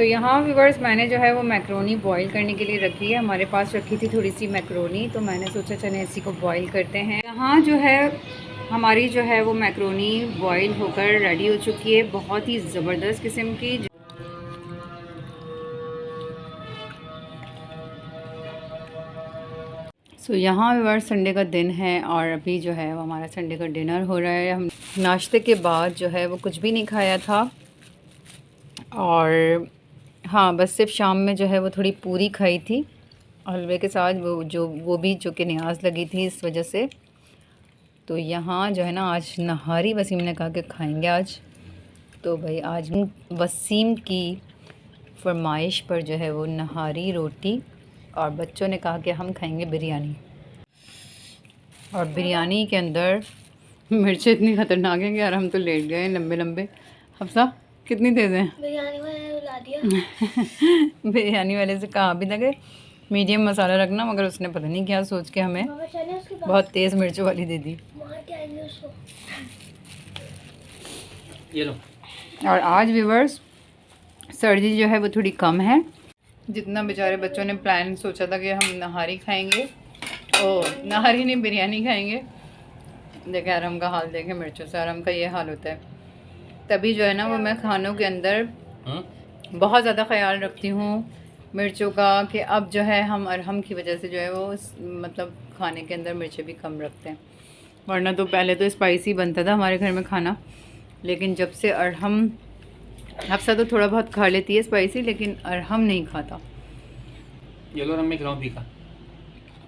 यहाँ व्यूअर्स मैंने जो है वो मैक्रोनी बॉईल करने के लिए रखी है। हमारे पास रखी थी थोड़ी सी मैक्रोनी, तो मैंने सोचा चलें इसी को बॉईल करते हैं। यहाँ जो है हमारी जो है वो मैक्रोनी बॉईल होकर रेडी हो चुकी है, बहुत ही ज़बरदस्त किस्म की। यहाँ व्यूअर्स संडे का दिन है और अभी जो है वो हमारा संडे का डिनर हो रहा है। हम नाश्ते के बाद जो है वो कुछ भी नहीं खाया था, और हाँ बस सिर्फ शाम में जो है वो थोड़ी पूरी खाई थी हलवे के साथ, वो भी जो कि न्याज लगी थी इस वजह से। तो यहाँ जो है ना आज नहारी वसीम ने कहा कि खाएंगे आज, तो भाई आज वसीम की फरमाइश पर जो है वो नहारी रोटी, और बच्चों ने कहा कि हम खाएंगे बिरयानी। और बिरयानी के अंदर मिर्चें इतनी ख़तरनाक हैं कि यार हम तो लेट गए लंबे लंबे। हफ्सा कितनी तेज़ हैं? बिरयानी वाले ने बुला दिया। बिरयानी वाले से कहा भी था कि मीडियम मसाला रखना, मगर उसने पता नहीं क्या सोच के हमें बहुत तेज़ मिर्चों वाली दे दी। ये लो। और आज व्यूअर्स सर्दी जो है वो थोड़ी कम है। जितना बेचारे बच्चों ने प्लान सोचा था कि हम नहारी खाएंगे, नहारी नहीं बिरयानी खाएंगे, देखे आराम का हाल देखे मिर्चों से, आराम का ये हाल होता है। तभी जो है ना वो मैं खानों के अंदर बहुत ज़्यादा ख्याल रखती हूँ मिर्चों का, कि अब जो है हम अरहम की वजह से जो है वो मतलब खाने के अंदर मिर्चें भी कम रखते हैं। वरना तो पहले तो स्पाइसी बनता था हमारे घर में खाना, लेकिन जब से अरहम, हफ्सा तो थोड़ा बहुत खा लेती है स्पाइसी, लेकिन अरहम नहीं खाता। ये लो रम्मी खिलाओ फीका।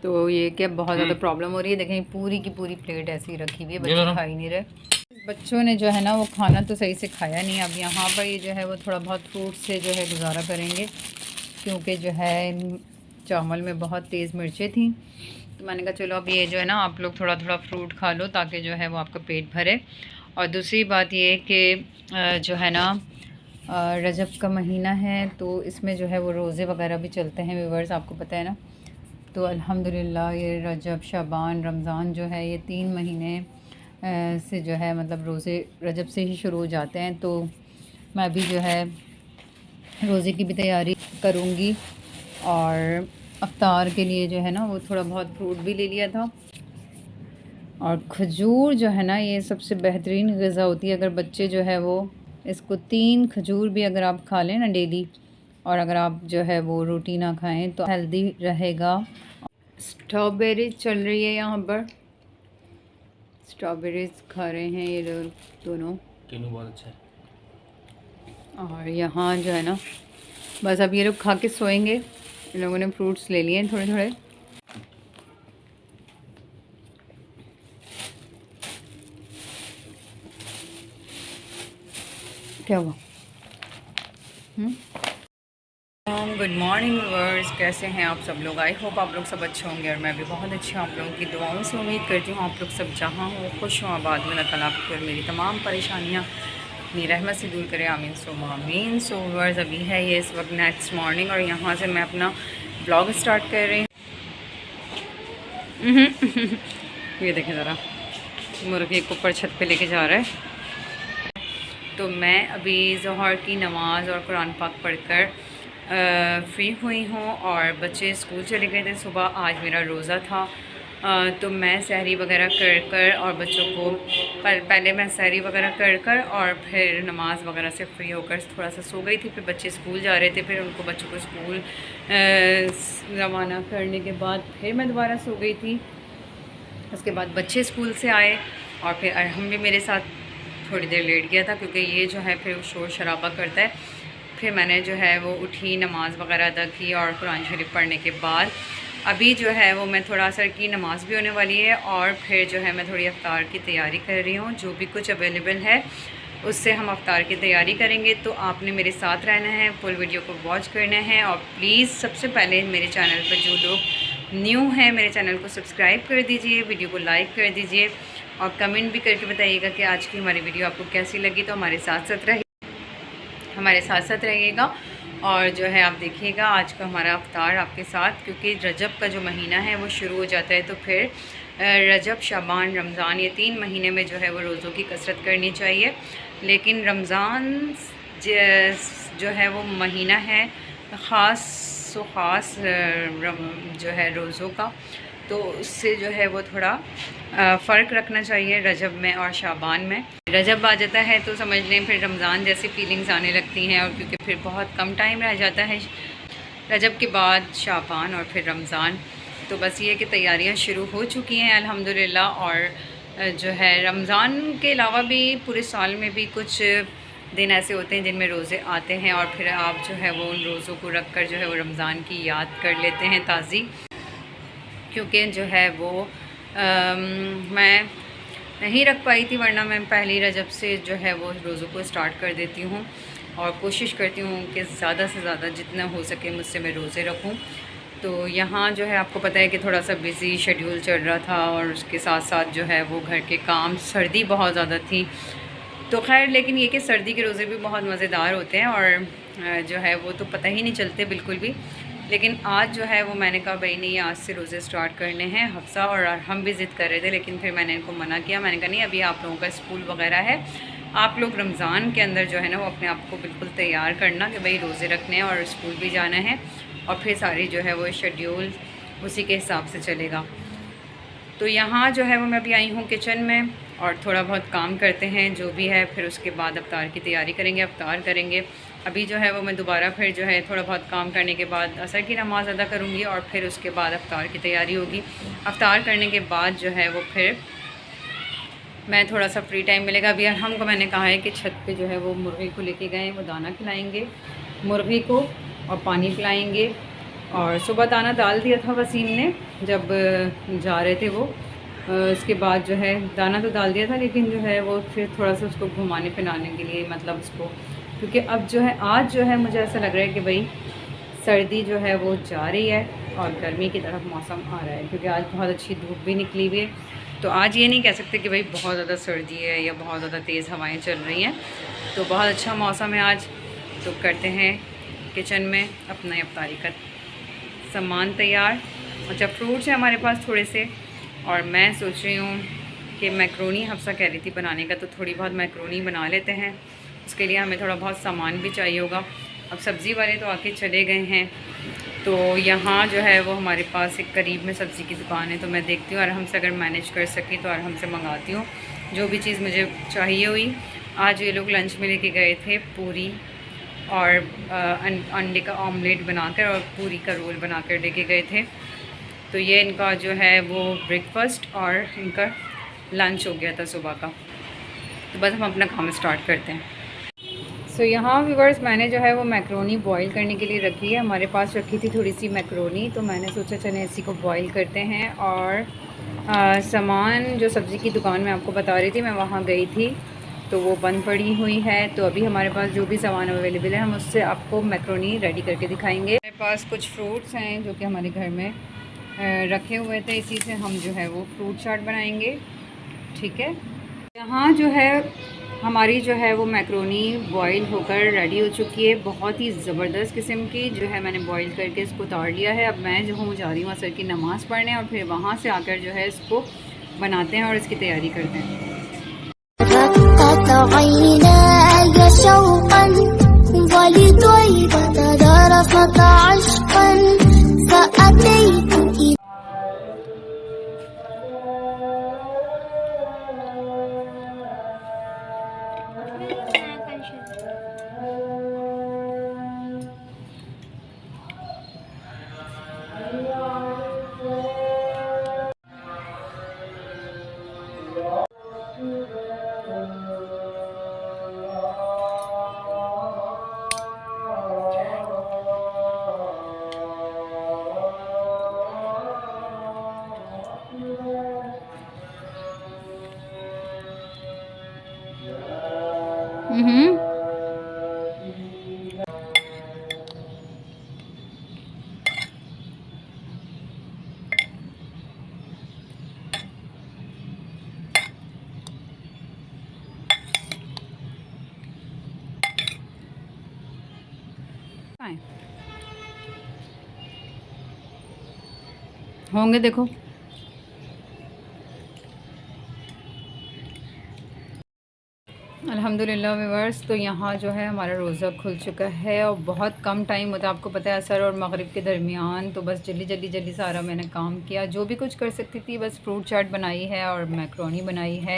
तो ये क्या बहुत ज़्यादा प्रॉब्लम हो रही है। देखें पूरी की पूरी प्लेट ऐसी ही रखी हुई है, बच्चे खा ही नहीं रहे। बच्चों ने जो है ना वो खाना तो सही से खाया नहीं। अब यहाँ पर ये जो है वो थोड़ा बहुत फ्रूट से जो है गुजारा करेंगे, क्योंकि जो है चावल में बहुत तेज़ मिर्चें थी। तो मैंने कहा चलो अब ये जो है ना आप लोग थोड़ा थोड़ा फ्रूट खा लो, ताकि जो है वो आपका पेट भरे। और दूसरी बात ये कि जो है ना रजब का महीना है, तो इसमें जो है वो रोज़े वगैरह भी चलते हैं व्यूअर्स, आपको पता है ना। तो अल्हम्दुलिल्लाह ये रजब, शाबान, रमज़ान जो है ये 3 महीने से जो है मतलब रोज़े रजब से ही शुरू हो जाते हैं। तो मैं भी जो है रोज़े की भी तैयारी करूँगी, और अफ्तार के लिए जो है ना वो थोड़ा बहुत फ्रूट भी ले लिया था। और खजूर जो है ना ये सबसे बेहतरीन ग़िज़ा होती है। अगर बच्चे जो है वो इसको 3 खजूर भी अगर आप खा लें ना डेली, और अगर आप जो है वो रोटी ना खाएं तो हेल्दी रहेगा। स्ट्रॉबेरी चल रही है यहाँ पर, स्ट्रॉबेरीज खा रहे हैं ये लोग दोनों। बहुत अच्छा है। और यहाँ जो है ना बस अब ये लोग खा के सोएंगे। इन लोगों ने फ्रूट्स ले लिए हैं थोड़े थोड़े। क्या हुआ? गुड मॉर्निंग व्यूअर्स, कैसे हैं आप सब लोग? आई होप आप लोग सब अच्छे होंगे, और मैं भी बहुत अच्छी हूँ। आप लोगों की दुआओं से उम्मीद करती हूँ आप लोग सब जहाँ हो खुश हों, आबाद में। अल्लाह ताला आपको और मेरी तमाम परेशानियाँ अपनी रहमत से दूर करें, आमीन सुम्मा आमीन। सो व्यूअर्स अभी है ये इस वक्त नेक्स्ट मॉर्निंग, और यहाँ से मैं अपना ब्लॉग स्टार्ट कर रही हूँ। ये देखें ज़रा, मुर्गी को ऊपर छत पे लेके जा रहा है। तो मैं अभी ज़ोहर की नमाज़ और कुरान पाक पढ़कर फ्री हुई हूँ, और बच्चे स्कूल चले गए थे सुबह। आज मेरा रोज़ा था, तो मैं सहरी वगैरह कर और बच्चों को पहले मैं सहरी वगैरह कर और फिर नमाज़ वगैरह से फ्री होकर थोड़ा सा सो गई थी। फिर बच्चे स्कूल जा रहे थे, फिर बच्चों को स्कूल रवाना करने के बाद फिर मैं दोबारा सो गई थी। उसके बाद बच्चे स्कूल से आए, और फिर हम भी मेरे साथ थोड़ी देर लेट गया था, क्योंकि ये जो है फिर शोर शराबा करता है। फिर मैंने जो है वो उठी, नमाज़ वगैरह अदा की, और कुरान शरीफ पढ़ने के बाद अभी जो है वो मैं थोड़ा असर की नमाज़ भी होने वाली है, और फिर जो है मैं थोड़ी अफ्तार की तैयारी कर रही हूँ। जो भी कुछ अवेलेबल है उससे हम अफ्तार की तैयारी करेंगे। तो आपने मेरे साथ रहना है, फुल वीडियो को वॉच करना है। और प्लीज़ सबसे पहले मेरे चैनल पर जो लोग न्यू हैं मेरे चैनल को सब्सक्राइब कर दीजिए, वीडियो को लाइक कर दीजिए, और कमेंट भी करके बताइएगा कि आज की हमारी वीडियो आपको कैसी लगी। तो हमारे साथ साथ रहिएगा, और जो है आप देखिएगा आज का हमारा अफ्तार आपके साथ, क्योंकि रजब का जो महीना है वो शुरू हो जाता है। तो फिर रजब, शाबान, रमज़ान, ये 3 महीने में जो है वो रोज़ों की कसरत करनी चाहिए। लेकिन रमज़ान जो है वो महीना है ख़ास जो है रोज़ों का, तो उससे जो है वो थोड़ा फ़र्क रखना चाहिए रजब में और शाबान में। रजब आ जाता है तो समझ लें फिर रमज़ान जैसी फीलिंग्स आने लगती हैं, और क्योंकि फिर बहुत कम टाइम रह जाता है रजब के बाद शाबान और फिर रमज़ान, तो बस ये कि तैयारियां शुरू हो चुकी हैं अल्हम्दुलिल्लाह। और जो है रमज़ान के अलावा भी पूरे साल में भी कुछ दिन ऐसे होते हैं जिनमें रोज़े आते हैं, और फिर आप जो है वो उन रोज़ों को रख कर जो है वो रमज़ान की याद कर लेते हैं ताज़ी, क्योंकि जो है वो मैं नहीं रख पाई थी, वरना मैं पहली रजब से जो है वो रोज़ों को स्टार्ट कर देती हूँ और कोशिश करती हूँ कि ज़्यादा से ज़्यादा जितना हो सके मुझसे मैं रोज़े रखूँ। तो यहाँ जो है आपको पता है कि थोड़ा सा बिज़ी शेड्यूल चल रहा था, और उसके साथ साथ जो है वो घर के काम, सर्दी बहुत ज़्यादा थी, तो खैर लेकिन ये कि सर्दी के रोज़े भी बहुत मज़ेदार होते हैं और जो है वो तो पता ही नहीं चलते बिल्कुल भी। लेकिन आज जो है वो मैंने कहा भाई नहीं, आज से रोज़े स्टार्ट करने हैं। हफ्सा और हम भी ज़िद कर रहे थे, लेकिन फिर मैंने इनको मना किया। मैंने कहा नहीं, अभी आप लोगों का स्कूल वगैरह है, आप लोग रमज़ान के अंदर जो है ना वो अपने आप को बिल्कुल तैयार करना कि भाई रोज़े रखने हैं और स्कूल भी जाना है, और फिर सारी जो है वो शेड्यूल उसी के हिसाब से चलेगा। तो यहाँ जो है वो मैं अभी आई हूँ किचन में, और थोड़ा बहुत काम करते हैं जो भी है, फिर उसके बाद अफ्तार की तैयारी करेंगे, अफ्तार करेंगे। अभी जो है वो मैं दोबारा फिर जो है थोड़ा बहुत काम करने के बाद असर की नमाज़ अदा करूँगी, और फिर उसके बाद अफ्तार की तैयारी होगी। अफ्तार करने के बाद जो है वो फिर मैं थोड़ा सा फ्री टाइम मिलेगा। अभी हम को मैंने कहा है कि छत पे जो है वो मुर्गी को लेके गए, वो दाना खिलाएंगे मुर्गी को और पानी पिलाएंगे। और सुबह दाना डाल दिया था वसीम ने जब जा रहे थे वो, उसके बाद जो है दाना तो डाल दिया था, लेकिन जो है वो फिर थोड़ा सा उसको घुमाने फिराने के लिए, मतलब उसको, क्योंकि अब जो है आज जो है मुझे ऐसा लग रहा है कि भाई सर्दी जो है वो जा रही है और गर्मी की तरफ मौसम आ रहा है, क्योंकि आज बहुत अच्छी धूप भी निकली हुई है। तो आज ये नहीं कह सकते कि भाई बहुत ज़्यादा सर्दी है या बहुत ज़्यादा तेज़ हवाएं चल रही हैं, तो बहुत अच्छा मौसम है आज। तो करते हैं किचन में अपना अफ्तारी का सामान तैयार। अच्छा, फ्रूट्स हैं हमारे पास थोड़े से, और मैं सोच रही हूँ कि मैक्रोनी हफ्सा कह रही थी बनाने का, तो थोड़ी बहुत मैक्रोनी बना लेते हैं। उसके लिए हमें थोड़ा बहुत सामान भी चाहिए होगा। अब सब्ज़ी वाले तो आके चले गए हैं, तो यहाँ जो है वो हमारे पास एक करीब में सब्ज़ी की दुकान है, तो मैं देखती हूँ आराम से, अगर मैनेज कर सकी तो आराम से मंगाती हूँ जो भी चीज़ मुझे चाहिए हुई। आज ये लोग लंच में लेके गए थे पूरी और अंडे का ऑमलेट बनाकर और पूरी का रोल बनाकर लेके गए थे। तो ये इनका जो है वो ब्रेकफास्ट और इनका लंच हो गया था सुबह का। तो बस हम अपना काम स्टार्ट करते हैं। सो यहाँ व्यूअर्स मैंने जो है वो मैक्रोनी बॉईल करने के लिए रखी है। हमारे पास रखी थी थोड़ी सी मैक्रोनी, तो मैंने सोचा चलें इसी को बॉईल करते हैं। और सामान जो सब्ज़ी की दुकान में आपको बता रही थी, मैं वहाँ गई थी तो वो बंद पड़ी हुई है। तो अभी हमारे पास जो भी सामान अवेलेबल है हम उससे आपको मैक्रोनी रेडी करके दिखाएंगे। हमारे पास कुछ फ्रूट्स हैं जो कि हमारे घर में रखे हुए थे, इसी से हम जो है वो फ्रूट चाट बनाएंगे। ठीक है, यहाँ जो है हमारी जो है वो मैक्रोनी बॉईल होकर रेडी हो चुकी है, बहुत ही ज़बरदस्त किस्म की जो है। मैंने बॉईल करके इसको उतार लिया है। अब मैं जो हूँ जा रही हूँ असर की नमाज़ पढ़ने, और फिर वहाँ से आकर जो है इसको बनाते हैं और इसकी तैयारी करते हैं। होंगे देखो, अल्हम्दुलिल्लाह व्यूअर्स, तो यहाँ जो है हमारा रोज़ा खुल चुका है और बहुत कम टाइम होता है, आपको पता है असर और मगरिब के दरमियान। तो बस जल्दी सारा मैंने काम किया, जो भी कुछ कर सकती थी। बस फ्रूट चाट बनाई है और मैक्रोनी बनाई है,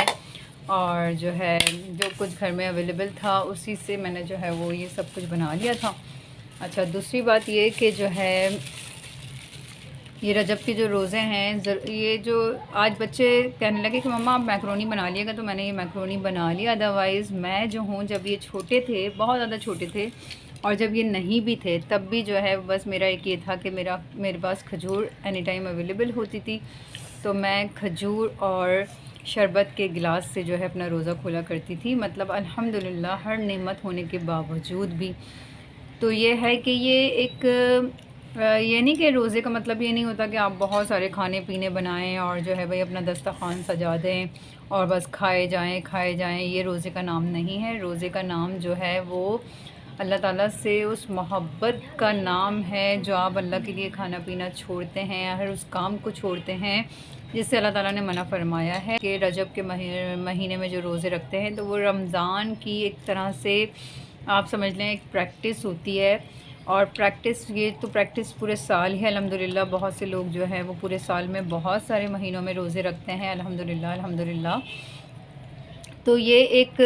और जो है जो कुछ घर में अवेलेबल था उसी से मैंने जो है वो ये सब कुछ बना लिया था। अच्छा, दूसरी बात ये कि जो है ये रजब के जो रोज़े हैं, ये जो आज बच्चे कहने लगे कि मम्मा आप मैक्रोनी बना लिएगा, तो मैंने ये मैक्रोनी बना लिया। अदरवाइज़ मैं जो हूँ, जब ये छोटे थे, बहुत ज़्यादा छोटे थे, और जब ये नहीं भी थे तब भी जो है बस मेरा एक ये था कि मेरे पास खजूर एनी टाइम अवेलेबल होती थी, तो मैं खजूर और शरबत के गिलास से जो है अपना रोज़ा खोला करती थी। मतलब अल्हम्दुलिल्लाह हर नेमत होने के बावजूद भी। तो ये है कि ये एक ये नहीं कि रोज़े का मतलब ये नहीं होता कि आप बहुत सारे खाने पीने बनाएं और जो है भाई अपना दस्तरखान सजा दें और बस खाए जाएं। ये रोज़े का नाम नहीं है। रोज़े का नाम जो है वो अल्लाह ताला से उस मोहब्बत का नाम है, जो आप अल्लाह के लिए खाना पीना छोड़ते हैं, हर उस काम को छोड़ते हैं जिससे अल्लाह ताला ने मना फरमाया है। कि रजब के महीने में जो रोज़े रखते हैं, तो वो रमज़ान की एक तरह से आप समझ लें एक प्रैक्टिस होती है। और प्रैक्टिस पूरे साल ही अल्हम्दुलिल्लाह। बहुत से लोग जो है वो पूरे साल में बहुत सारे महीनों में रोज़े रखते हैं अल्हम्दुलिल्लाह। तो ये एक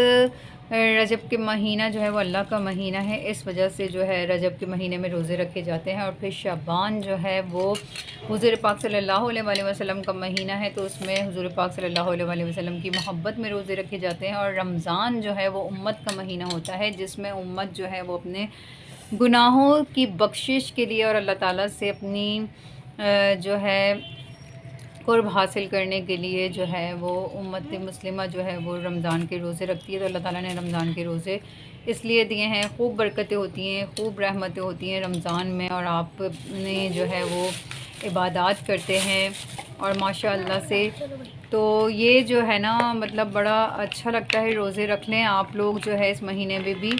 रजब के महीना जो है वो अल्लाह का महीना है, इस वजह से जो है रजब के महीने में रोज़े रखे जाते हैं। और फिर शाबान जो है वो हुज़ूर पाक सल्लल्लाहु अलैहि वसल्लम का महीना है, तो उसमें हुज़ूर पाक सल्लल्लाहु अलैहि वसल्लम की मोहब्बत में रोज़े रखे जाते हैं। और रमज़ान जो है वो उम्मत का महीना होता है, जिसमें उम्मत जो है वो अपने गुनाहों की बख्शिश के लिए और अल्लाह ताला से अपनी जो है कुर्ब हासिल करने के लिए जो है वो उम्मत मुस्लिमा जो है वो रमज़ान के रोज़े रखती है। तो अल्लाह ताला ने रमज़ान के रोज़े इसलिए दिए हैं, खूब बरकतें होती हैं, खूब रहमतें होती हैं रमज़ान में, और आपने जो है वो इबादत करते हैं और माशाअल्लाह से। तो ये जो है ना, मतलब बड़ा अच्छा लगता है। रोज़े रख लें आप लोग जो है इस महीने में भी।